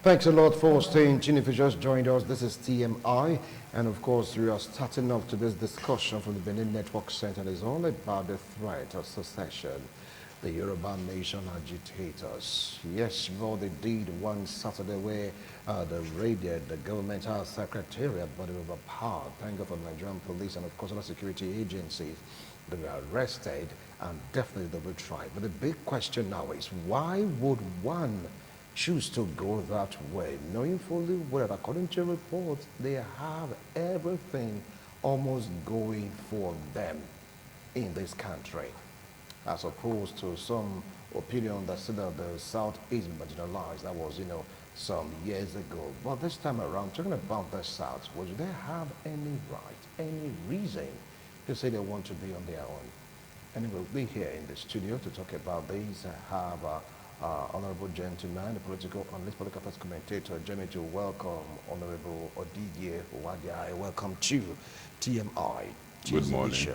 Thanks a lot for staying tuned. If you just joined us, this is TMI. And of course, we are starting off today's discussion from the Benin Network Center. It's all about the threat of secession, the Yoruba nation agitators. Yes, what they did one Saturday where they raided the government house secretariat, but they were overpowered. Thank God for Nigerian police and of course other security agencies. They were arrested and definitely they will try. But the big question now is, why would one choose to go that way, knowing fully well that according to reports, they have everything almost going for them in this country, as opposed to some opinion that said that the South is marginalized. That was, some years ago. But this time around, talking about the South, would they have any right, any reason to say they want to be on their own? And we'll be here in the studio to talk about this. I have honorable gentleman, the political affairs commentator, Jeremy, to welcome Honorable Odigye Wadiai. Welcome to TMI. Good morning.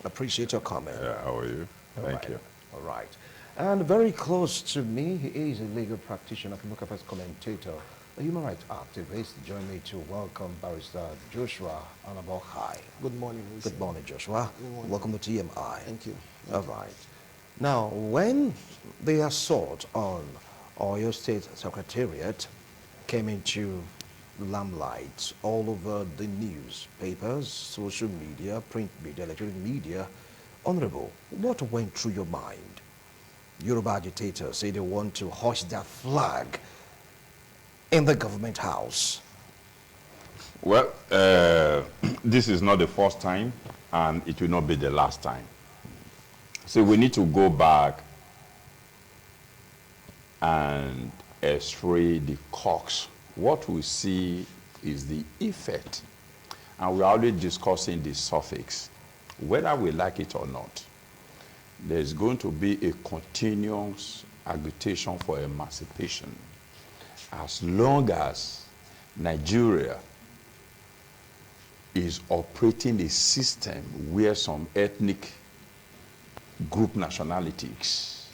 Appreciate your comment. Yeah, how are you? Thank you. All right. And very close to me, he is a legal practitioner, political affairs commentator, a human rights activist. Join me to welcome Barrister Joshua Anabohai. Good morning. Good morning, Joshua. Good morning. Welcome to TMI. Thank you. All right. Now, when the assault on Oyo State Secretariat came into limelight all over the newspapers, social media, print media, electronic media, Honorable, what went through your mind? Yoruba agitators say they want to hoist their flag in the government house. Well, this is not the first time, and it will not be the last time. So we need to go back and x-ray the cause. What we see is the effect. And we're always discussing the suffix. Whether we like it or not, there's going to be a continuous agitation for emancipation as long as Nigeria is operating a system where some ethnic group nationalities,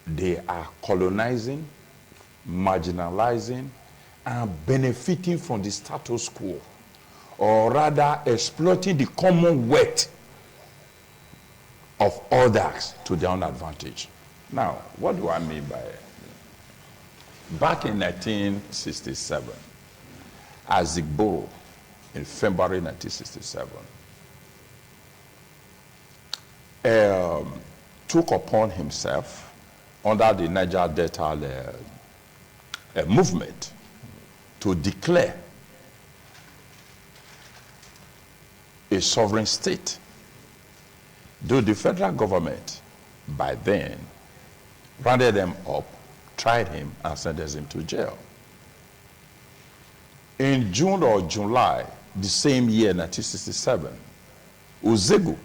they are colonizing, marginalizing, and benefiting from the status quo, or rather exploiting the commonwealth of others to their own advantage. Now, what do I mean by it? Back in 1967, Azigboro, in February 1967, took upon himself, under the Niger Delta movement, to declare a sovereign state. Though the federal government, by then, rounded them up, tried him, and sentenced him to jail. In June or July, the same year, 1967, Uzegu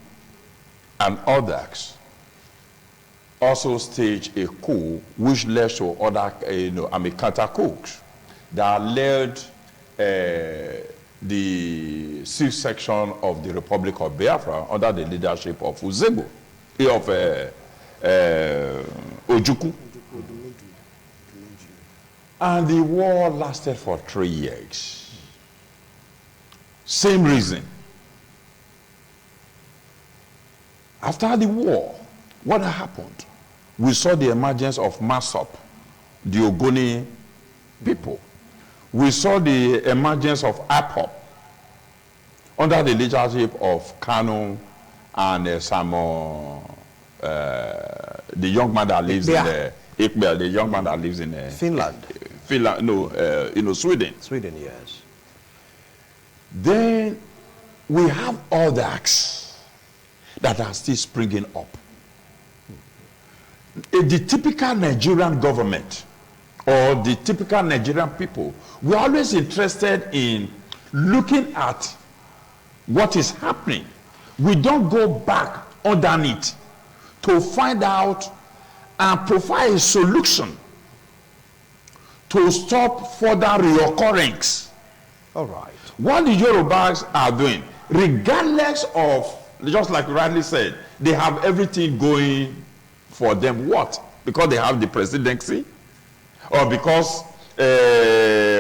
and others also staged a coup which led to other, counter coups that led the SECESSION of the Republic of Biafra under the leadership of Uzegu, of Ojukwu. And the war lasted for 3 years. Same reason. After the war, what happened? We saw the emergence of MASOP, the Ogoni people. We saw the emergence of IPOP under the leadership of Kanu and Samo, the young man that lives in Ikbel, the young man that lives in Finland. Sweden. Sweden, yes. Then we have others that are still springing up. The typical Nigerian government or the typical Nigerian people, we're always interested in looking at what is happening. We don't go back underneath to find out and provide a solution to stop further reoccurrence. All right. What the Yorubas are doing, regardless of, just like you rightly said, they have everything going for them. What? Because they have the presidency, or because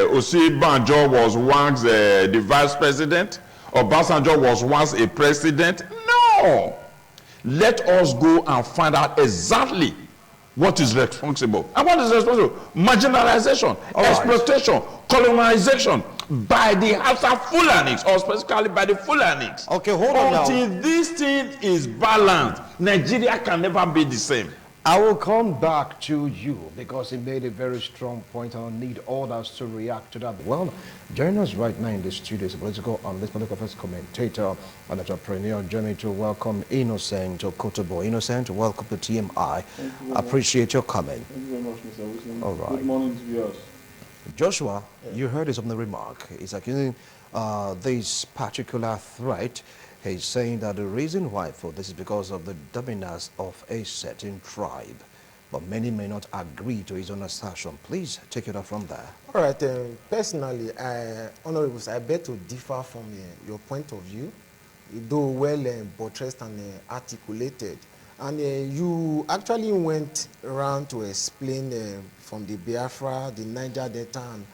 Osibanjo was once the vice president, or Basanjo was once a president. No. Let us go and find out exactly what is responsible. And what is responsible? Marginalization, exploitation, colonization by the Hausa Fulanis, or specifically by the Fulanis. Okay, hold on now. Until this thing is balanced, Nigeria can never be the same. I will come back to you because he made a very strong point. I'll need others to react to that. Well, joining us right now in the studio is a political analyst, political affairs commentator, and entrepreneur. Joining to welcome Innocent Okotobo. Innocent, welcome to TMI. Appreciate your comment. Thank you very much, Mr. Wilson. All right. Good morning to viewers. Joshua, you heard his opening remark. He's accusing this particular threat. He's saying that the reason why for this is because of the dominance of a certain tribe. But many may not agree to his own assertion. Please take it up from there. All right. Personally, Honorables, I beg to differ from your point of view, though well buttressed and articulated. And you actually went around to explain from the Biafra, the Niger Delta, and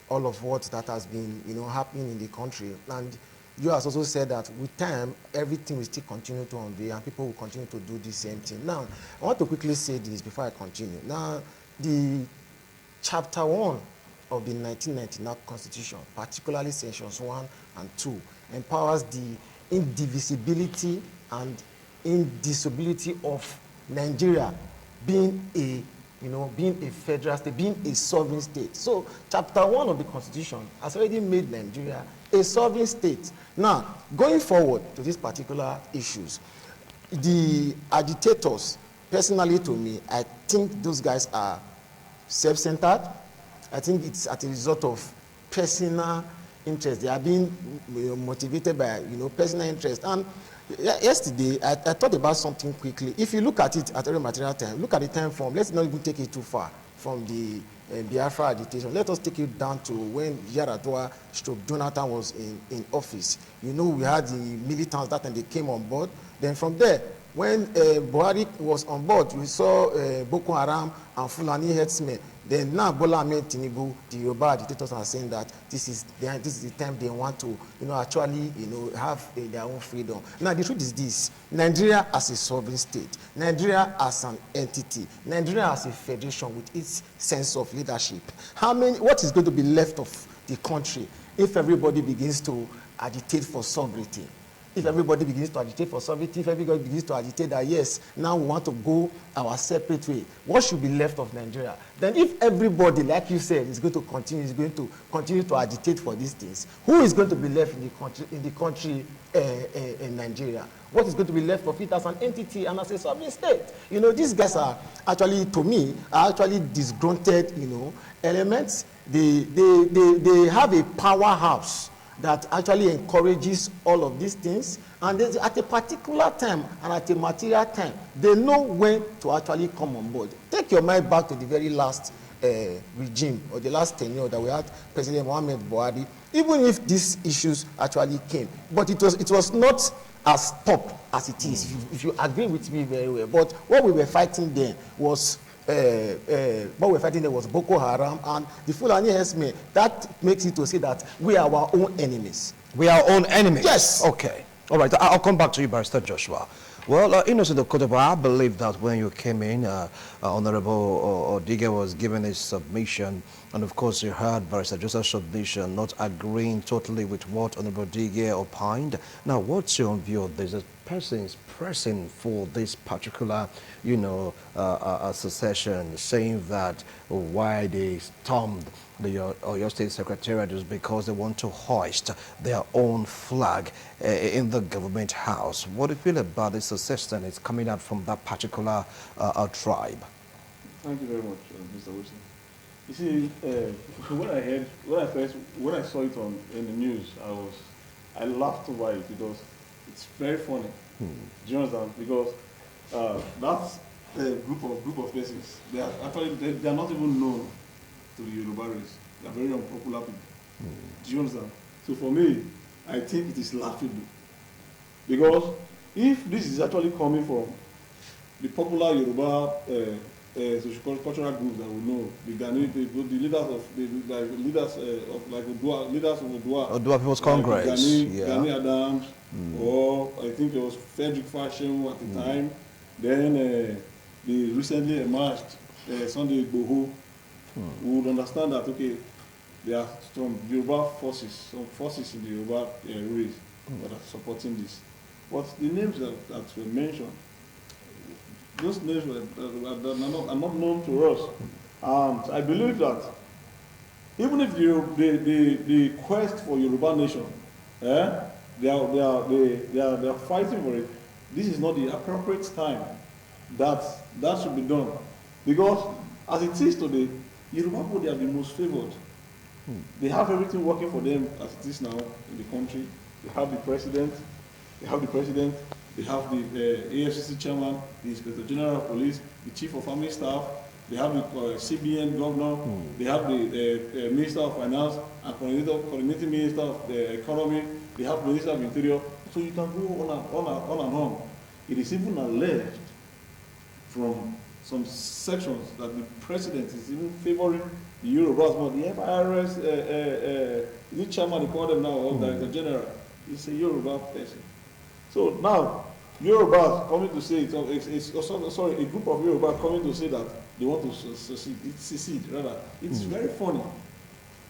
all of what that has been, happening in the country. And you have also said that with time, everything will still continue to unveil and people will continue to do the same thing. Now, I want to quickly say this before I continue. Now, the Chapter 1 of the 1999 Constitution, particularly Sections 1 and 2, empowers the indivisibility and indissolubility of Nigeria being a being a federal state, being a sovereign state. So, Chapter 1 of the Constitution has already made Nigeria a sovereign state. Now, going forward to these particular issues, the agitators, personally to me, I think those guys are self-centered. I think it's as a result of personal interest. They are being motivated by, personal interest. And yesterday, I thought about something quickly. If you look at it at every material time, look at the time form. Let's not even take it too far from the Biafra agitation. Let us take it down to when Yaradua Jonathan was in office. We had the militants that time they came on board. Then from there, when Buhari was on board, we saw Boko Haram and Fulani headsmen. Then now Bola Ahmed Tinubu, the Yoruba agitators are saying that this is the time they want to, actually, have their own freedom. Now the truth is this: Nigeria as a sovereign state, Nigeria as an entity, Nigeria as a federation with its sense of leadership. What is going to be left of the country if everybody begins to agitate for sovereignty? If everybody begins to agitate for sovereignty, if everybody begins to agitate that, yes, now we want to go our separate way, what should be left of Nigeria? Then if everybody, like you said, is going to continue to agitate for these things, who is going to be left in the country in Nigeria? What is going to be left of it as an entity and as a sovereign state? These guys are actually, to me, disgruntled, elements. They have a powerhouse that actually encourages all of these things, and at a particular time and at a material time, they know when to actually come on board. Take your mind back to the very last regime, or the last tenure that we had President Muhammad Buhari. Even if these issues actually came, but it was not as top as it is, if you agree with me very well. But what we were fighting then was Boko Haram and the Fulani herdsmen. That makes it to say that we are our own enemies. We are our own enemies? Yes. Okay. All right. I'll come back to you, Barrister Joshua. Well, Innocent Okotobo, I believe that when you came in, Honorable Odiga was given his submission, and of course you heard Barrister Joseph's submission, not agreeing totally with what Honorable Odiga opined. Now, what's your view of this? Person is pressing for this particular, secession, saying that why they stormed your state secretariat is because they want to hoist their own flag in the government house. What do you feel about this secession? It's coming out from that particular tribe. Thank you very much, Mr. Wilson. You see, when I saw it in the news, I laughed over it because it's very funny. Do you understand? Because that's a group of persons. They are not even known to the Yoruba race. They are very unpopular people. Do you understand? So for me, I think it is laughable. Because if this is actually coming from the popular Yoruba cultural groups that we know. The Ghanaian, the leaders of Odua, leaders of Odua. Odua People's Congress. Ghanaian Adams, or I think it was Frederick Fashion at the time. Then the recently emerged Sunday Igboho. We would understand that, okay, there are some Yoruba forces, some forces in the Yoruba race that are supporting this. But the names that were mentioned, those names are not known to us. And I believe that even if the quest for Yoruba nation, they are fighting for it, this is not the appropriate time that should be done. Because as it is today, Yoruba people, they are the most favored. They have everything working for them as it is now in the country. They have the president, they have the AFCC chairman, the Inspector General of Police, the Chief of Army Staff, they have the CBN governor, they have the Minister of Finance and coordinating Minister of the Economy, they have the Minister of Interior. So you can go on and on. It is even alleged from some sections that the president is even favoring the Yorubas more. The FIRS, the chairman, they call them now, or Director General, is a Yoruba person. So now, Yorubas coming to say, a group of Yorubas coming to say that they want to secede, rather. It's very funny.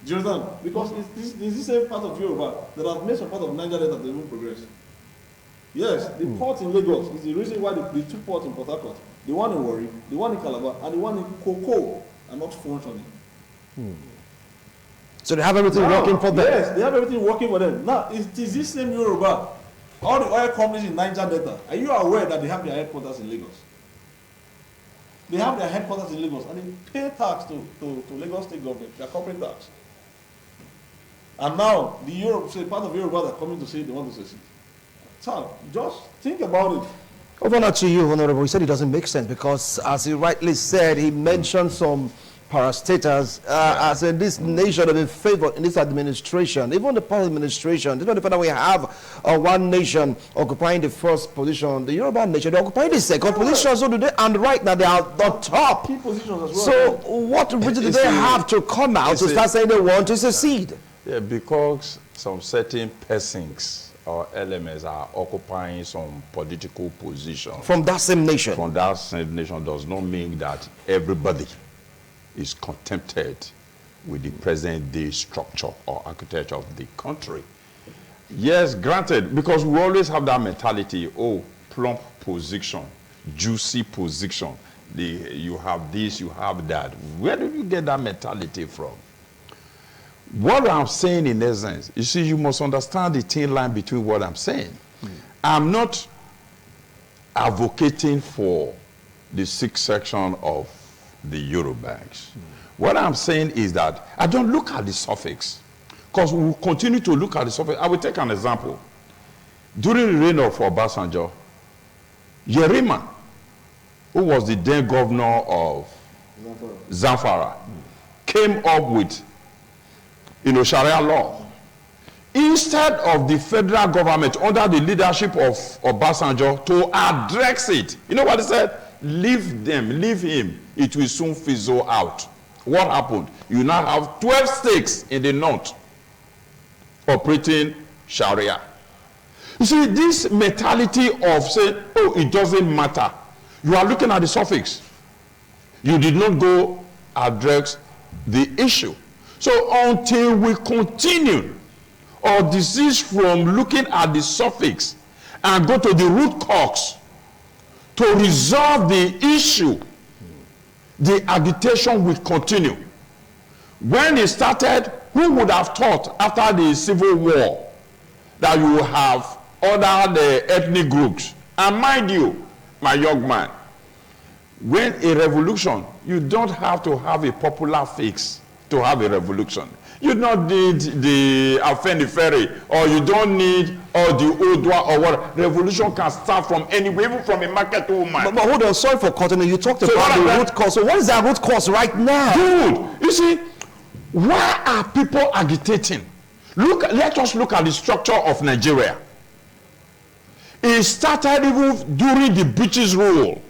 Do you understand? Because it's the same part of Yoruba that has made some part of Niger Delta to even progress. Yes, the port in Lagos is the reason why the two ports in Port Harcourt, the one in Warri, the one in Calabar, and the one in Koko are not functioning. So they have everything working for them? Yes, they have everything working for them. Now, it is this same Yoruba, all the oil companies in Niger Delta, are you aware that they have their headquarters in Lagos? They have their headquarters in Lagos, and they pay tax to Lagos State government, their corporate tax. And now, part of Yoruba are coming to say they want to secede. So, just think about it. Over to you, Honorable. He said it doesn't make sense because, as he rightly said, he mentioned some parastaters as in this nation have been favored in this administration. Even the past administration, despite the fact that we have one nation occupying the first position, the Yoruba nation, they're occupying the second position. So do they, and right now they are the top. Key positions as well. So what reason do they have to come out to start saying they want to secede? Yeah, because some certain persons or elements are occupying some political position. From that same nation? From that same nation does not mean that everybody is contented with the present day structure or architecture of the country. Yes, granted, because we always have that mentality, oh, plump position, juicy position, you have this, you have that. Where do you get that mentality from? What I'm saying in essence, you see, you must understand the thin line between what I'm saying. I'm not advocating for the secession of the Yorubas. What I'm saying is that I don't look at the suffix, because we will continue to look at the suffix. I will take an example. During the reign of Obasanjo, Yerima, who was the then governor of Zamfara, came up with Sharia law. Instead of the federal government under the leadership of Obasanjo to address it, you know what he said? Leave them, leave him. It will soon fizzle out. What happened? You now have 12 states in the north operating Sharia. You see, this mentality of saying, oh, it doesn't matter. You are looking at the suffix. You did not go address the issue. So until we continue or desist from looking at the suffix and go to the root cause to resolve the issue, the agitation will continue. When it started, who would have thought after the Civil War that you have other ethnic groups? And mind you, my young man, when a revolution, you don't have to have a popular fix to have a revolution. You don't need the Afenifere, or you don't need all the Odua or what. Revolution can start from anywhere, even from a market woman. But hold on, sorry for cutting you. You talked about the root cause. So what is that root cause right now? Good. You see, why are people agitating? Let us look at the structure of Nigeria. It started even during the British rule.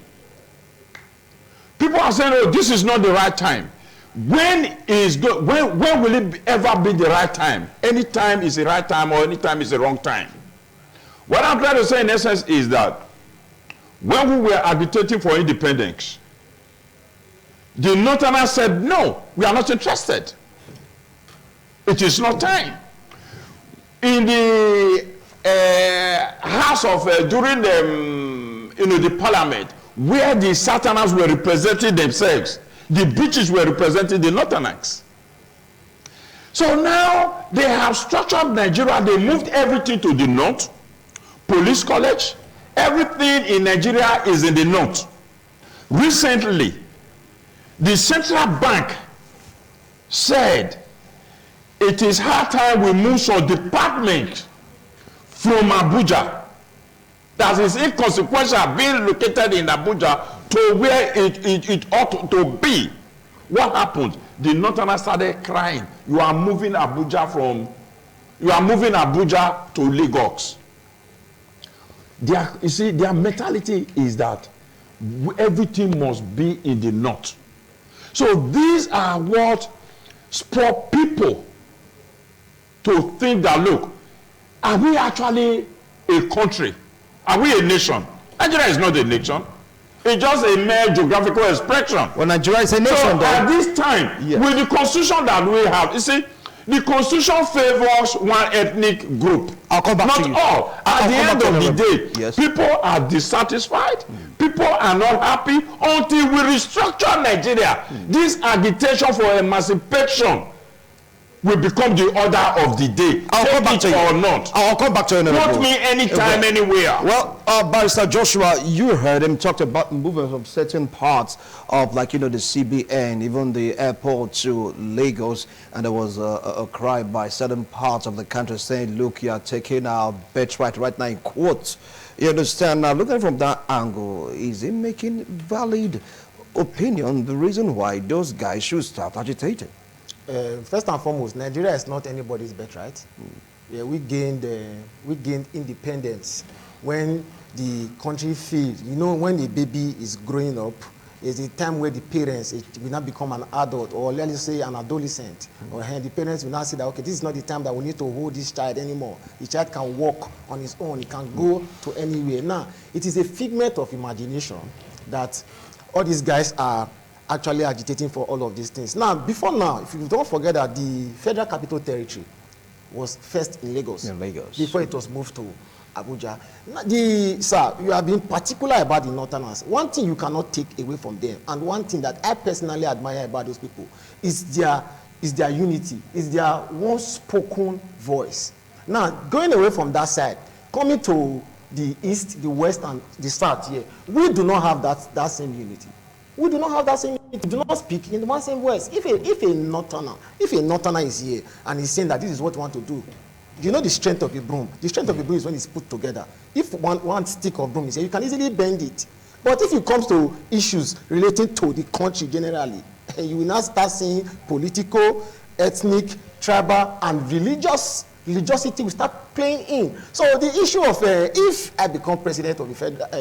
People are saying, oh, this is not the right time. When will it ever be the right time? Any time is the right time, or any time is the wrong time. What I'm trying to say in essence is that when we were agitating for independence, the Northerners said, no, we are not interested. It is not time. In the house of, during the parliament, where the Southerners were representing themselves, the British were representing the Northerners. So now they have structured Nigeria. They moved everything to the north. Police college, everything in Nigeria is in the north. Recently, the central bank said it is high time we move some department from Abuja that is inconsequential being located in Abuja to where it ought to be. What happened? The Northerners started crying. You are moving Abuja to Lagos. You see, their mentality is that everything must be in the north. So these are what spur people to think that, look, are we actually a country? Are we a nation? Nigeria is not a nation. It's just a mere geographical expression. Well, Nigeria is a nation, so though. at this time, yes, with the constitution that we have, you see, the constitution favors one ethnic group. I'll come back to you. Not all. At the end of the day, yes, people are dissatisfied. People are not happy until we restructure Nigeria. This agitation for emancipation will become the order of the day. I'll come back to you. Or not. I'll come back to you. Not me anytime, anywhere. Well, Barrister Joshua, you heard him talk about movement of certain parts of, like, the CBN, even the airport to Lagos, and there was a cry by certain parts of the country saying, look, you are taking our birthright right now in quotes. You understand? Now, looking from that angle, is he making valid opinion the reason why those guys should start agitating? First and foremost, Nigeria is not anybody's birthright. Yeah, we gained independence when the country feels, when the baby is growing up, is a time where the parents will not become an adult, or let us say an adolescent, or the parents will not say that, okay, this is not the time that we need to hold this child anymore. The child can walk on his own, he can go to anywhere. Now, it is a figment of imagination that all these guys are actually agitating for all of these things. Now, before now, if you don't forget that the Federal Capital Territory was first in Lagos. In Lagos. Before it was moved to Abuja. Sir, you have been particular about the Northerners. One thing you cannot take away from them, and one thing that I personally admire about those people, is their unity, is their one-spoken voice. Now, going away from that side, coming to the east, the west, and the south here, we do not have that same unity. We do not have that same unity. We do not speak in the one same voice. If a Northerner is here and he's saying that this is what we want to do, you know the strength of a broom. The strength of a broom is when it's put together. If one stick of broom is here, you can easily bend it. But if it comes to issues relating to the country generally, you will now start seeing political, ethnic, tribal, and religiosity will start playing in. So the issue of if I become president of the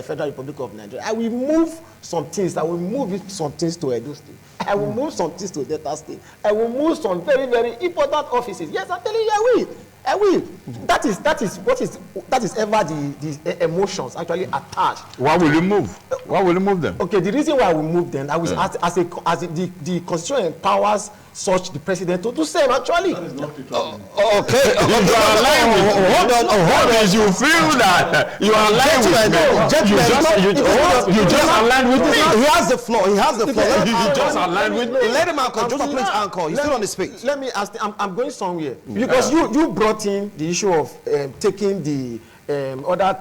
Federal Republic of Nigeria, I will move some things. I will move some things to Edo State. I will move some things to Delta State. I will move some very, very important offices. Yes, I'm telling you, I will. That is ever the emotions actually attached. Why will you move? Why will you move them? Okay, the reason why I will move them, I was the constitution empowers such the president to do same actually. Okay. Hold on. You feel that you are aligned with me. You just aligned with me. He has the floor. You just aligned with me. Let him anchor. Just please anchor. You're still on the speech. Let me ask. I'm going somewhere because you brought in the issue of taking the other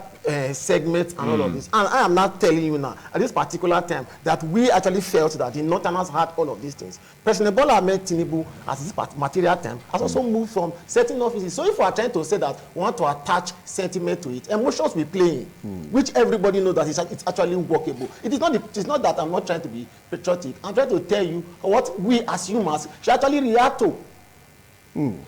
segments and all of this, and I am not telling you now at this particular time that we actually felt that the Northerners had all of these things. President Bola Ahmed Tinubu at this material time has also moved from certain offices. So if we are trying to say that we want to attach sentiment to it, emotions will play in, which everybody knows that it's actually workable. It's not that I'm not trying to be patriotic. I'm trying to tell you what we as humans should actually react to.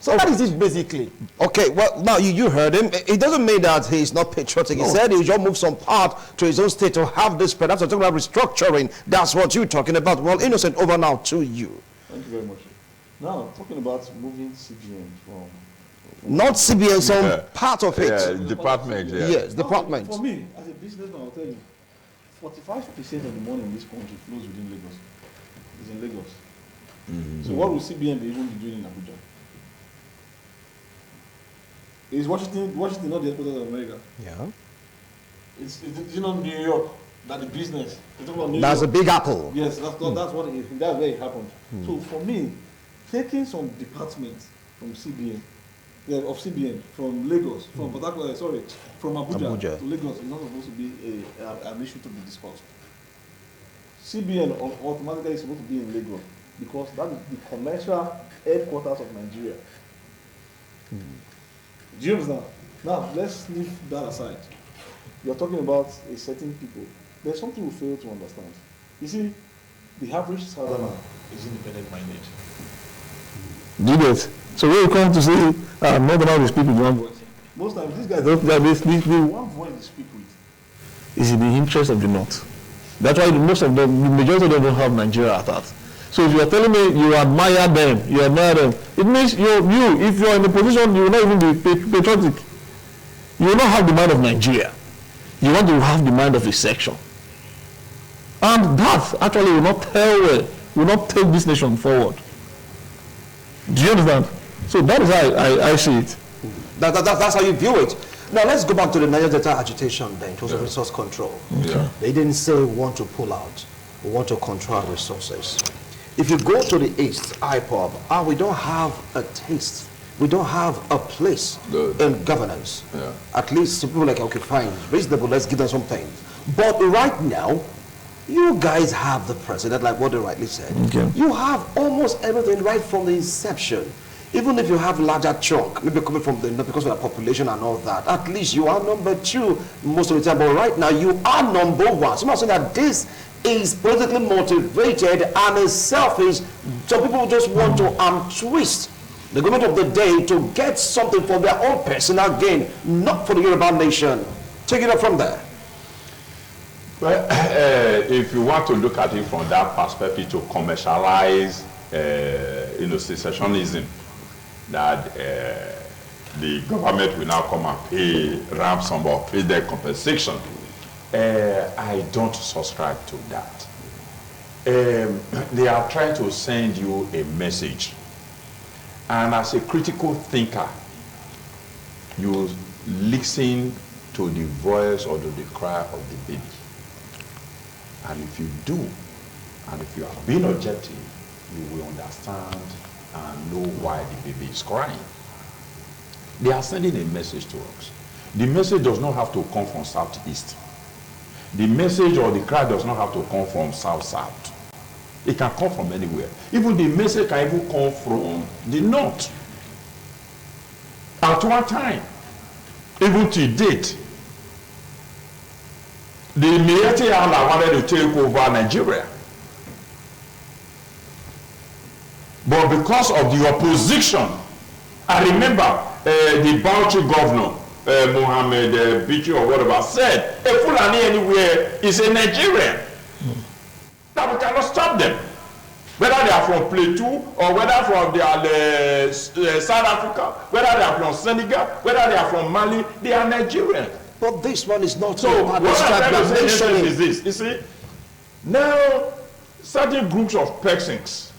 So that is it basically. Okay, well, now you heard him. It doesn't mean that he's not patriotic. He said he just moved some part to his own state to have this spread. After talking about restructuring, that's what you're talking about. Well, Innocent, over now to you. Thank you very much. Now, talking about moving CBN from... Not CBN, some part of it. Yeah, department, yeah. Yes, department. For me, as a businessman, I'll tell you, 45% of the money in this country flows within Lagos. It's in Lagos. So what will CBN be even be doing in Abuja? Is Washington not the headquarters of America? Yeah. It's not New York that the business. That's a big apple. Yes, that's what it is. That's where it happened. So for me, taking some departments from CBN, from Lagos, from from Abuja to Lagos is not supposed to be an issue to be discussed. CBN automatically is supposed to be in Lagos because that is the commercial headquarters of Nigeria. Do you understand? Now, let's leave that aside. You're talking about a certain people. There's something we fail to understand. You see, the average Southerner is independent-minded. Do you get? So when you come to say, Northerners speak with one voice. Most times, these guys don't have one voice they speak with. Is in the interest of the North. That's why the majority of them don't have Nigeria at heart. So if you are telling me you admire them, it means if you are in a position, you will not even be patriotic. You will not have the mind of Nigeria. You want to have the mind of a section. And that actually will not take this nation forward. Do you understand? So that is how I see it. That's how you view it. Now let's go back to the Niger Delta agitation then, in terms of resource control. Yeah. They didn't say we want to pull out, we want to control resources. If you go to the east, IPOB, we don't have a taste. We don't have a place in governance. Yeah. At least people are like, okay, fine, reasonable, let's give them something. But right now, you guys have the president, like what they rightly said. Okay. You have almost everything right from the inception. Even if you have larger chunk, maybe coming from the, because of the population and all that, at least you are number 2 most of the time. But right now, you are number 1. So I'm not saying that this is politically motivated and is selfish. So people just want to twist the government of the day to get something for their own personal gain, not for the Yoruba nation. Take it up from there. Well, if you want to look at it from that perspective, to commercialize, secessionism, that the government will now come and pay ransom or pay their compensation, I don't subscribe to that. They are trying to send you a message, and as a critical thinker, you listen to the voice or to the cry of the baby. And if you do, and if you are being objective, you will understand and know why the baby is crying. They are sending a message to us. The message does not have to come from southeast. The message or the cry does not have to come from south-south. It can come from anywhere. Even the message can even come from the north. At one time, even to date, the Miyetti Allah wanted to take over Nigeria. But because of the opposition, I remember the Bauchi governor, Mohammed Bichi or whatever, said, a Fulani anywhere is a Nigerian. That we cannot stop them. Whether they are from Plateau or whether from South Africa, whether they are from Senegal, whether they are from Mali, they are Nigerians. But this one is not so what I'm trying to say is this. You see, now certain groups of persons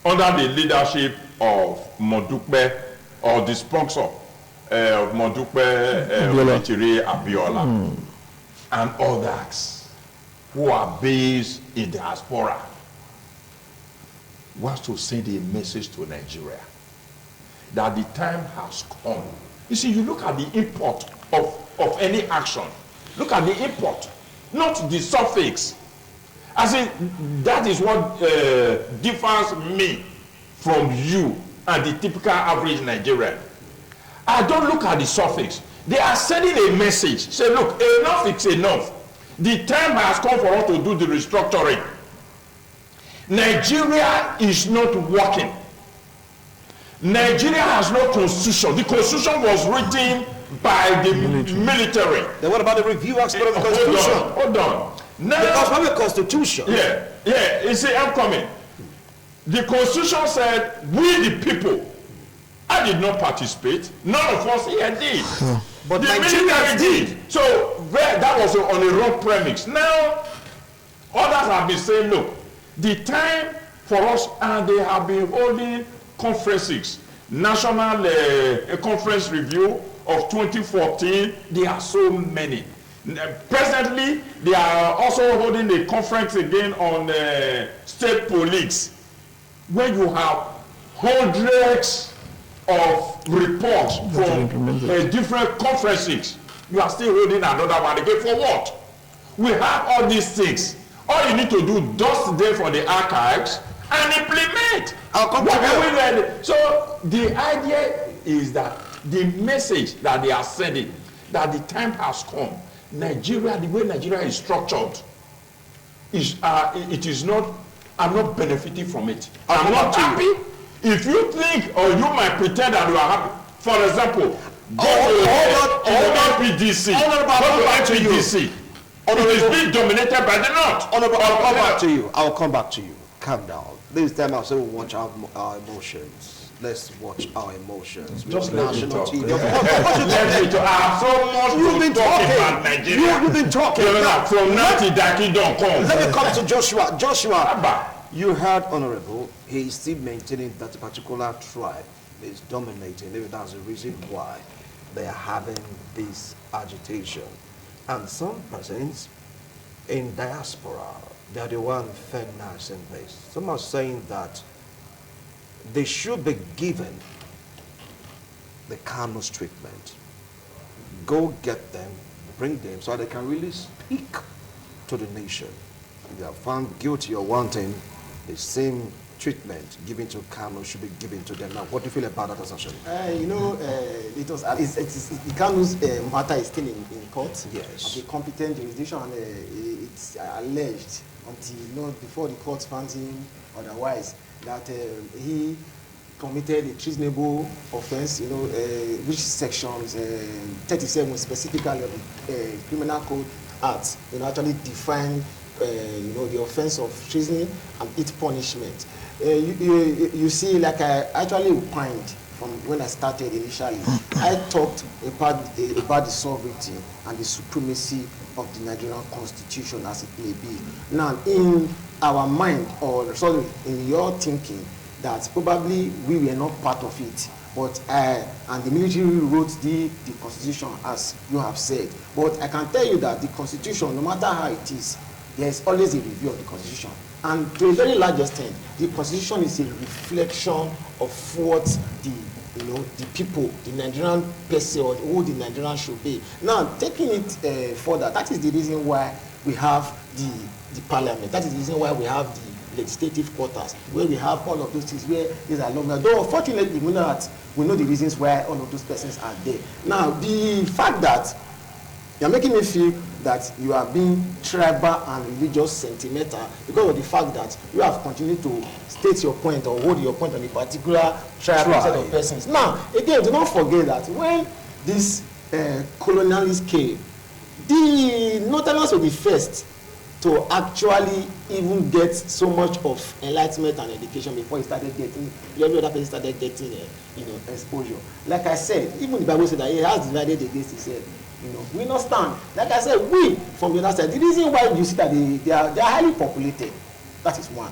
under the leadership of Modukbe or the sponsor of Modukbe Abiola and others who are based in diaspora wants to send a message to Nigeria that the time has come. You see, you look at the import of any action. Look at the import, not the suffix. I say that is what differs me from you and the typical average Nigerian. I don't look at the suffix. They are sending a message. Say, look, enough is enough. The time has come for us to do the restructuring. Nigeria is not working. Nigeria has no constitution. The constitution was written by the military. Then what about the review aspect of the constitution? Hold on. Now, because we have a constitution. Yeah. You see, I'm coming. The constitution said, we the people. I did not participate. None of us here did. But the military did. So that was on a wrong premise. Now, others have been saying, look, the time for us, and they have been holding conferences, national conference review of 2014. There are so many. Presently, they are also holding a conference again on state police, where you have hundreds of reports from different conferences. You are still holding another one again for what? We have all these things. All you need to do, dust them from the archives and implement. I'll come to you. So the idea is that the message that they are sending, that the time has come. Nigeria, the way Nigeria is structured, is it is not. I'm not benefiting from it. I'm not happy. If you think or you might pretend that you are happy, for example, go to PDC. It is being dominated by the North. I'll come back to you. Calm down. This time I'll say we'll watch our emotions. Let's watch our emotions. Just national TV. You've been talking. You've been talking. From Nati Daki don't come. Let me come to Joshua. Joshua, you heard Honorable. He is still maintaining that a particular tribe is dominating. Maybe that's the reason why they are having this agitation. And some persons in diaspora, they are the one feminizing this. Some are saying that they should be given the Carlos treatment. Go get them, bring them, so they can really speak to the nation. If they are found guilty or wanting, the same treatment given to Carlos should be given to them. Now, what do you feel about that assertion? The Carlos matter is still in court. Yes. The competent jurisdiction, and it's alleged until before the court found him otherwise, that he committed a treasonable offense, which sections 37 specifically of the Criminal Code Act, actually define, the offense of treason and its punishment. You see, like I actually opined from when I started initially, I talked about the sovereignty and the supremacy of the Nigerian Constitution as it may be. Now, in our mind, or sorry, in your thinking, that probably we were not part of it, but and the military wrote the Constitution, as you have said. But I can tell you that the Constitution, no matter how it is, there is always a review of the Constitution. And to a very large extent, the Constitution is a reflection of what the people, the Nigerian person, or who the Nigerian should be. Now, taking it further, that is the reason why we have the parliament. That is the reason why we have the legislative quarters, where we have all of those things, where these are long. Though, unfortunately, we know the reasons why all of those persons are there. Now, the fact that you're making me feel that you are being tribal and religious sentimental because of the fact that you have continued to state your point or hold your point on a particular tribal set of persons. Now, again, do not forget that when these colonialists came, the Northerners were the first to actually even get so much of enlightenment and education before he started getting, every other person started getting, exposure. Like I said, even the Bible said that he has divided against himself. We not stand. Like I said, we from the other side. The reason why you see that they are highly populated, that is one.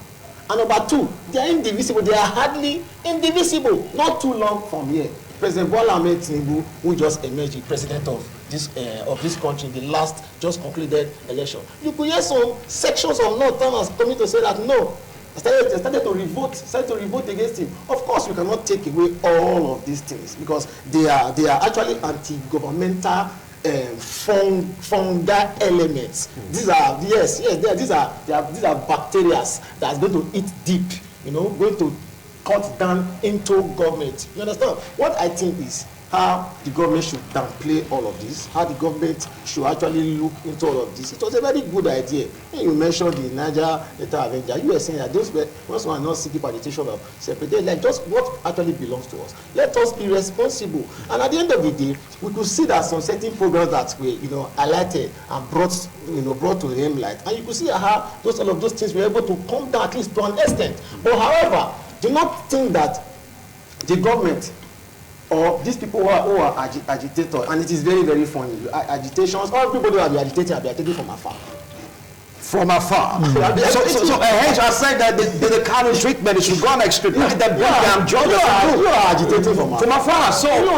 And number two, they are indivisible. They are hardly indivisible. Not too long from here, President Bola Ahmed Tinubu, who just emerged the president of this country in the last just concluded election. You could hear some sections of Northerners coming to say that no, they started to revolt against him. Of course, we cannot take away all of these things because they are actually anti-governmental fungal elements. These are these are bacteria that's going to eat deep, going to cut down into government. You understand? What I think is how the government should downplay all of this, how the government should actually look into all of this. It was a very good idea. And you mentioned the Niger Delta Avenger. You were saying that those who are not seeking agitation of separate, like just what actually belongs to us. Let us be responsible. And at the end of the day, we could see that some certain programs that were, highlighted and brought to the limelight, and you could see how all of those things were able to come down at least to an extent. But however, do not think that the government or these people who are agitators, and it is very, very funny. Agitations, all people who are agitating from afar. From afar. So hence I said that the kind of treatment is to go on extreme. Look at them, you are agitating from afar. So you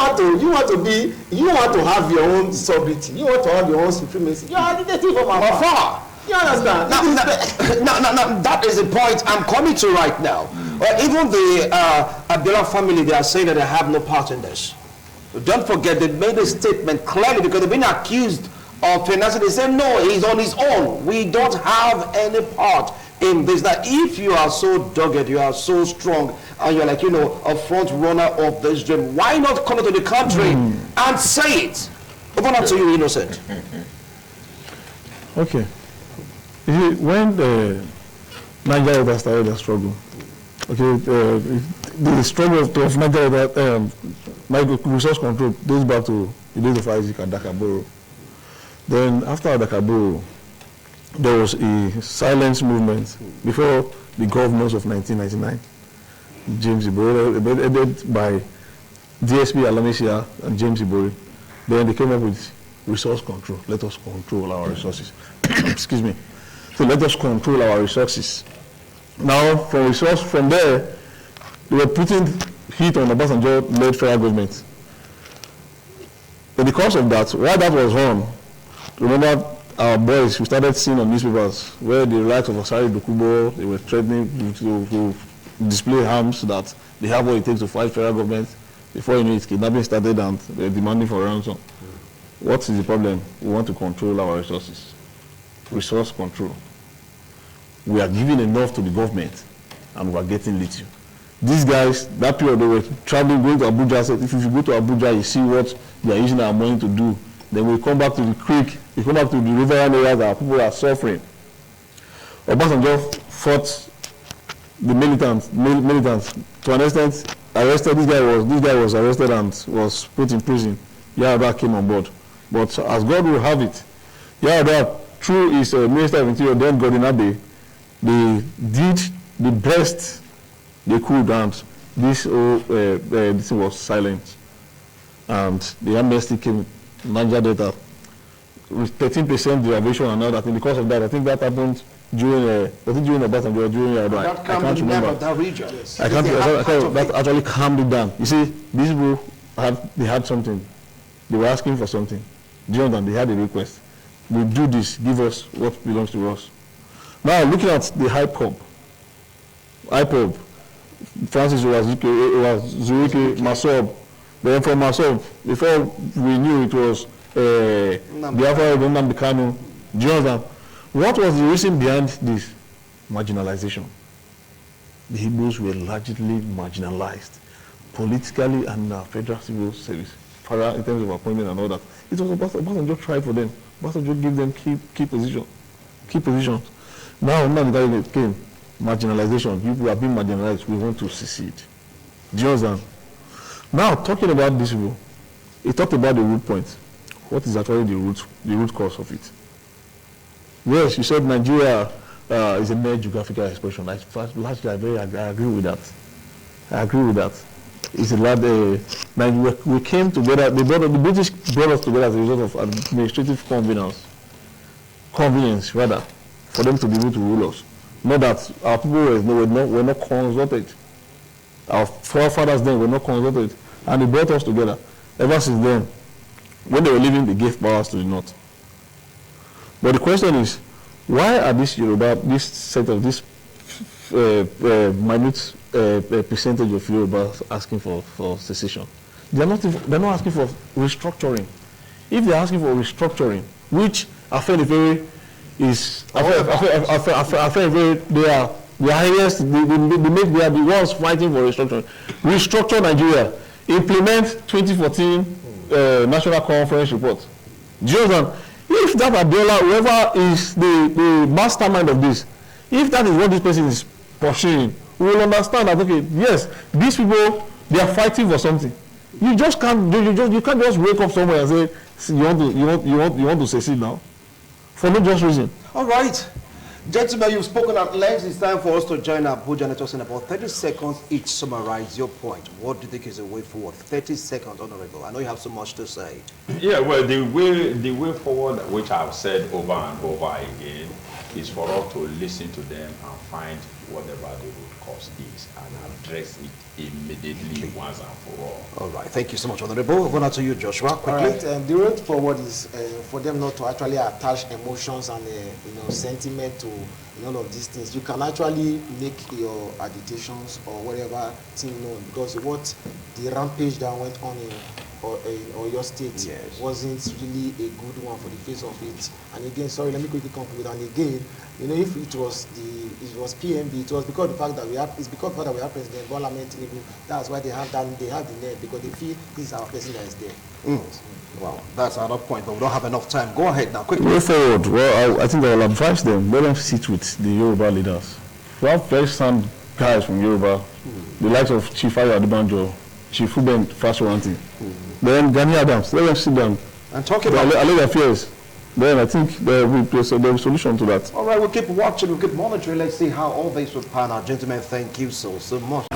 want to have your own sovereignty. You want to have your own supremacy. You are agitating from afar. You understand? Now, that is the point I'm coming to right now. Even the Abdullah family, they are saying that they have no part in this. Don't forget, they made a statement clearly because they've been accused of financing. They said, no, he's on his own. We don't have any part in this. That if you are so dogged, you are so strong, and you're like, a front runner of this dream, why not come into the country and say it? Open up to you, Innocent. Okay. When the Nigeria started their struggle, the struggle of Nigeria resource control goes back to the days of Isaac and Dakaboro. Then after Dakaboro, there was a silence movement before the governors of 1999. James Ibori, headed by DSP Alamisia and James Ibori. Then they came up with resource control. Let us control our resources. Excuse me. So let us control our resources. Now, from there, they were putting heat on the Obasanjo-led federal government. In the course of that, while that was on, remember our boys, we started seeing on newspapers where the likes of Osari Dokubo, they were threatening to display arms that they have what it takes to fight federal government. Before you know it, kidnapping started and they're demanding for ransom. What is the problem? We want to control our resources. Resource control. We are giving enough to the government and we are getting little. These guys, that period they were traveling, going to Abuja, said if you go to Abuja, you see what they are using our money to do. Then we come back to the creek, we come back to the riverine areas that people are suffering. Obasanjo fought the militants to an extent, arrested. This guy was arrested and was put in prison. Yaradua came on board. But as God will have it, Yaradua, through his Minister of Interior, then Godin Abe, they did the best they could, and this thing was silent. And the amnesty came, Niger Delta, with 13% derivation and all that. And because of that, I think that happened during Obasanjo, during Yaradua. I can't remember. That region. Yes. I can't remember. That actually calmed it down. You see, these people they had something. They were asking for something. Do you understand? They had a request. We do this. Give us what belongs to us. Now, looking at the IPOB, Francis Zurike, Masob. Then from Masob, before we knew it was Biafra Nnamdi Kanu. Do you understand? What was the reason behind this? Marginalization. The Igbos were largely marginalized politically and federal civil service, in terms of appointment and all that. It was Obasanjo tried for them. Obasanjo gave them key positions. Now, Nnamdi came, marginalization. People have been marginalized. We want to secede. Do you understand? Now, talking about this rule, he talked about the root point. What is actually the root cause of it? Yes, you said Nigeria is a mere geographical expression. Largely, I agree with that. It's a lot. We came together. The British brought us together as a result of administrative convenience, rather, for them to be able to rule us. Not that our people were not consulted. Our forefathers then were not consulted, and they brought us together. Ever since then, when they were leaving, they gave powers to the north. But the question is, why are this minute percentage of Yorubas asking for secession? They're not asking for restructuring. If they're asking for restructuring, which Afenifere is, they are the highest. They are the ones fighting for restructuring. Restructure Nigeria. implement 2014 National Conference report. Do you understand? If that Abiola, whoever is the mastermind of this, if that is what this person is pursuing, we will understand that, okay, yes, these people, they are fighting for something. You just can't you can't just wake up somewhere and say you want to secede now for no just reason. All right. Gentlemen, you've spoken at length. It's time for us to join Abuja and us in about 30 seconds each. Summarize your point. What do you think is the way forward? 30 seconds, Honorable. I know you have so much to say. Yeah, well, the way forward, which I've said over and over again, is for us to listen to them and find whatever the root cause is and address it immediately once and for all. All right. Thank you so much, Honorable. Over now to you, Joshua. Quickly. All right. The road forward is for them not to actually attach emotions and sentiment to all of these things. You can actually make your agitations or whatever thing known, because what the rampage that went on in your state wasn't really a good one for the face of it. And again, sorry, let me quickly conclude. And again, if it was PMB, it was because of the fact that we have President Bola Ahmed Tinubu. That's why they have the net, because they feel this is our person that is there. Well, that's another point, but we don't have enough time. Go ahead now, quickly. Way forward, well, I think I will advise them, let them sit with the Yoruba leaders. We have very sound guys from Yoruba, the likes of Chief Ayo Adebanjo, Chief Uben Fashoranti, then Gani Adams, let them sit down and talk about their affairs. Then I think there will be a solution to that. All right, we'll keep watching, we'll keep monitoring. Let's see how all this will pan out. Gentlemen, thank you so much.